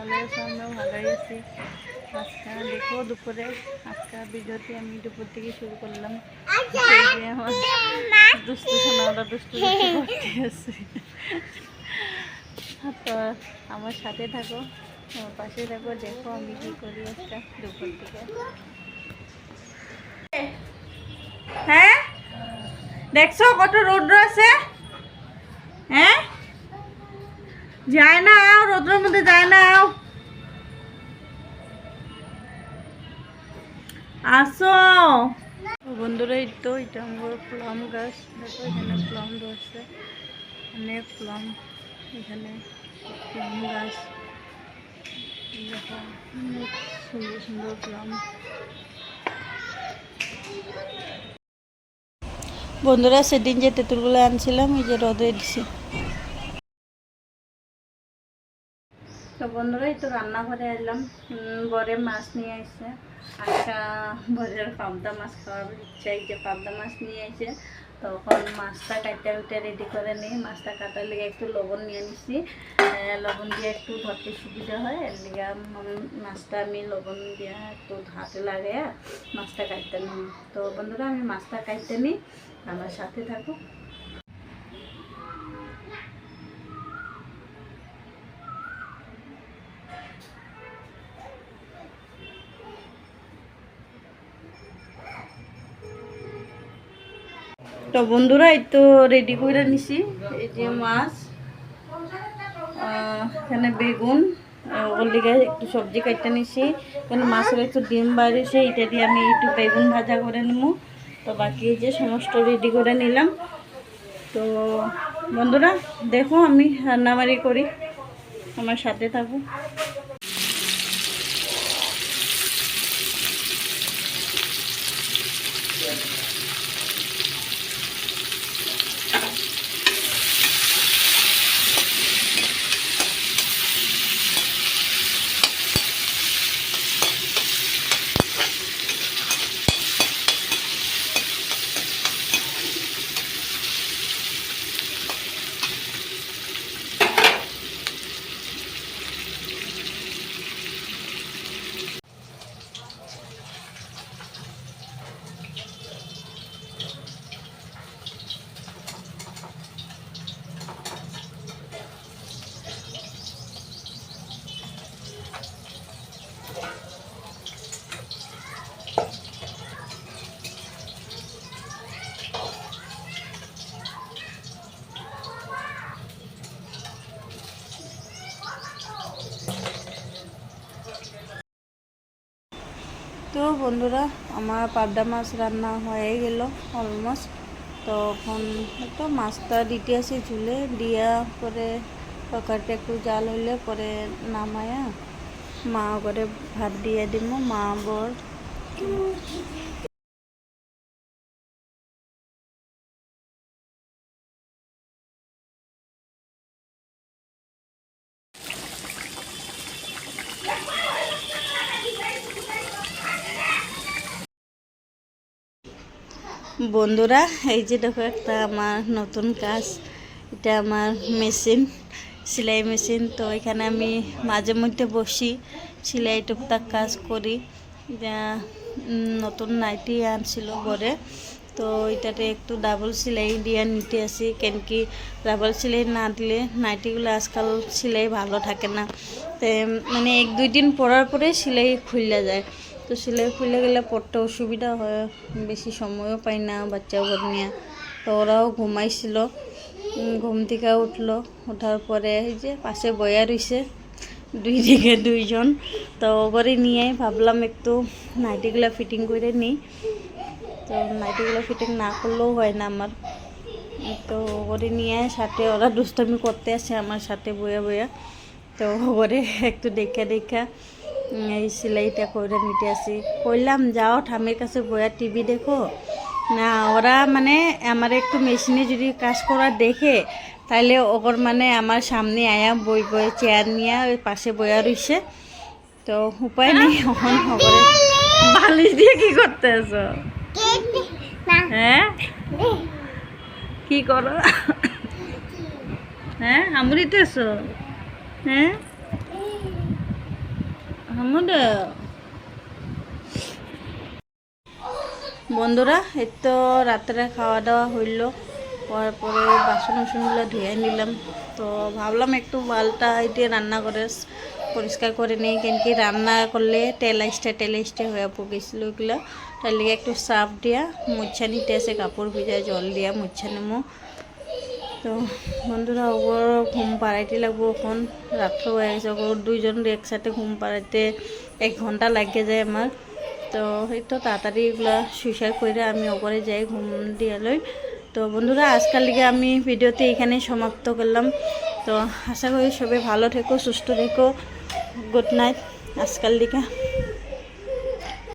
ভালো আছো? আমরাও ভালোই আছি। আজকে দেখো দুপুরে আজকে ভিডিওটি আমি দুপুর থেকে শুরু করলাম। যে আমার দুষ্টু সোনাওয়ালা দুষ্টু করতে আছে, তো আমার সাথে থাকো, আমার পাশে থাকো, দেখো আমি কি করি আজকে দুপুর থেকে। হ্যাঁ দেখছো কত রৌদ্র আছে? হ্যাঁ যায় না, রৌদ্রের মধ্যে যায় না। আসো বন্ধুরা, এই তো এটা আমার প্লাম গাছ। দেখো এখানে প্লাম ধরছে, অনেক প্লাম। এখানে প্লাম গাছ, দেখো অনেক সুন্দর সুন্দর প্লাম। বন্ধুরা সেদিন যে তেঁতুলগুলো আনছিলাম এই যে রোদে দিছি। তো বন্ধুরা এই তো রান্নাঘরে এলাম, বরে মাছ নিয়ে আসছে। আচ্ছা বরের পাবদা মাছ খাওয়ার ইচ্ছা, এই যে পাবদা মাছ নিয়ে আসে। তখন মাছটা কাটা উঠে রেডি করে নিই। মাছটা কাটার লেগে একটু লবণ নিয়ে নিছি, লবণ দিয়ে একটু ধরতে সুবিধা হয়, এর লেগে মাছটা আমি লবণ দিয়ে একটু হাতে লাগাইয়া মাছটা কাটতে নিই। তো বন্ধুরা আমি মাছটা কাটতে নিই, আমার সাথে থাকো। তো বন্ধুরা এই তো রেডি করে নিছি, এই যে মাছ, এখানে বেগুন, ওর দিকে একটু সবজি কাটতে নিছি। এখানে মাছের একটু ডিম বাড়িয়েছে, এটা দিয়ে আমি একটু বেগুন ভাজা করে নেব। তো বাকি যে সমস্ত রেডি করে নিলাম। তো বন্ধুরা দেখো আমি রান্নাবাড়ি করি, আমার সাথে থাকো। তো বন্ধুরা আমার পাবদা মাছ রান্না হয়ে গেল অলমোস্ট। তখন তো মাছটা দিতে আসি ঝুলে দিয়া, পরে তরকারিটা একটু জাল হইলে পরে নামায়া মা করে ভাত দিয়ে দিব, মা বর। বন্ধুরা এই যে দেখো একটা আমার নতুন কাজ, এটা আমার মেশিন, সেলাই মেশিন। তো এখানে আমি মাঝে মধ্যে বসি, সেলাই টুকটাক কাজ করি। নতুন নাইটি আনছিল পরে, তো এটাতে একটু ডাবল সেলাই দিয়ে নিতে আসি, কেন কি ডাবল সেলাই না দিলে নাইটিগুলো আজকাল সেলাই ভালো থাকে না। তো মানে 1-2 দিন পরার পরে সেলাই খুলে যায়। তো সেলাই খুলে গেলে পড়তে অসুবিধা হয়, বেশি সময়ও পাই না বাচ্চাদের নিয়ে। তো ওরাও ঘুমাইছিল, ঘুম থেকে উঠলো, ওঠার পরে এই যে পাশে বয়া রইছে 2 দিকে 2 জন। তো ওগরে নিয়ে ভাবলাম একটু নাইটিগুলো ফিটিং করে নিই। তো নাইটিগুলো ফিটিং না করলেও হয় না আমার। তো ওগরে নিয়ে সাথে ওরা দুষ্টামি করতে আসে আমার সাথে বয়া বয়া। তো ওগরে একটু দেখা দেখা এই সেলাইটা করে নিতে আসি। কইলাম যাও ঠামের কাছে বয়া টিভি দেখো না, ওরা মানে আমার একটু মেশিনে যদি কাজ করা দেখে তাহলে ওর মানে আমার সামনে আয়া বই বই চেয়ার নিয়ে ওই পাশে বয়া রইছে। তো উপায় নেই, এখন খবরে বালিশ দিয়ে কি করতে আছো? হ্যাঁ কি করো? হ্যাঁ আমরিতে আছো? হ্যাঁ কোনটা বন্ধুরা? এই তো রাত্রে খাওয়া দাওয়া হইলো, হওয়ার পরে বাসন বাসনগুলো ধুয়ে নিলাম। তো ভাবলাম একটু বালটা দিয়ে রান্না করে পরিষ্কার করে নিই, কেন কি রান্না করলে তেল আসতে হয়ে পড়েছিল ওগুলো। তার লিগে একটু সার্ফ দিয়া মুছা নিতে আসে, কাপড় ভিজা জল দিয়া মুছা নেবো। তো বন্ধুরা ওর ঘুম পাড়াইতে লাগবো, এখন রাত্র হয়ে গেছে। ওর দুইজন একসাথে ঘুম পাড়াইতে 1 ঘন্টা লাগে যায় আমার। তো এই তো তাড়াতাড়ি এগুলো সুইসার করে আমি ওপরে যাই ঘুম দিয়ে লই। তো বন্ধুরা আজকাল লিগে আমি ভিডিওতে এখানেই সমাপ্ত করলাম। তো আশা করি সবাই ভালো থেকো, সুস্থ থেকো। গুড নাইট আজকাল লিগে।